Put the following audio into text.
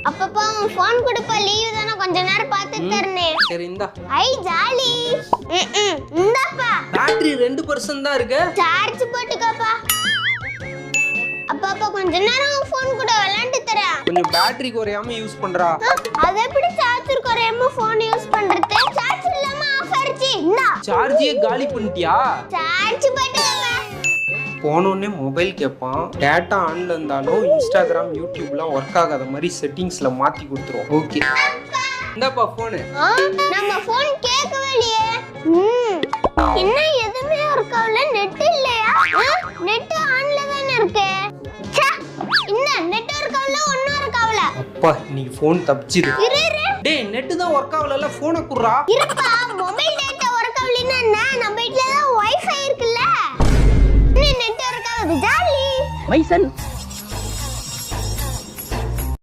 அப்பப்பா உன் ஃபோன் கொடுப்பா, லீவ் தானே, கொஞ்ச நேரம் பார்த்து தரனே. சரி இந்தா. ஐ ஜாலி. இந்தாப்பா. பேட்டரி 2% தான் இருக்கு. சார்ஜ் போட்டுக்கப்பா. அப்பப்பா கொஞ்ச நேரம் ஃபோன் கூட விளையாண்டு தரேன். கொஞ்சம் பேட்டரி குறையாம யூஸ் பண்றா. அது எப்படி சார்ஜர் குறையாம ஃபோன் யூஸ் பண்றது? சார்ஜ் இல்லாம ஆஃப் ஆயிடுச்சு. இந்தா. சார்ஜியே காலி பண்ணிட்டியா? சார்ஜ் போட்டுக்கங்க. போனோடனே மொபைல் கேட்பான். டேட்டா ஆன்ல இருந்தாலும் இன்ஸ்டாகிராம் யூடியூப்லாம் ஒர்க் ஆகாத மாதிரி செட்டிங்ஸ்ல மாத்தி கொடுத்துருவோம். ஓகே இந்தாப்பா போனு. நம்ம ஃபோன் கேட்கவே இல்லையே. என்ன எதுவுமே ஒர்க் ஆகல, நெட் இல்லையா? நெட் ஆன்ல தானே இருக்கு. ச்சே, என்ன நெட் ஒர்க் ஆகல, ஒண்ணும் ஒர்க் ஆகல. அப்பா இன்னைக்கு ஃபோன் தப்பிச்சிடு. இரு இரு. டேய் நெட் தான் ஒர்க் ஆகலல, போனை குடுறா. இருப்பா, மொபைல் டேட்டா ஒர்க் ஆகலனா என்ன? நம்ம வீட்ல தான் வைஃபை இருக்குல்ல. நெட் ஒர்க் ஆகுது. ஜாலி மைசன்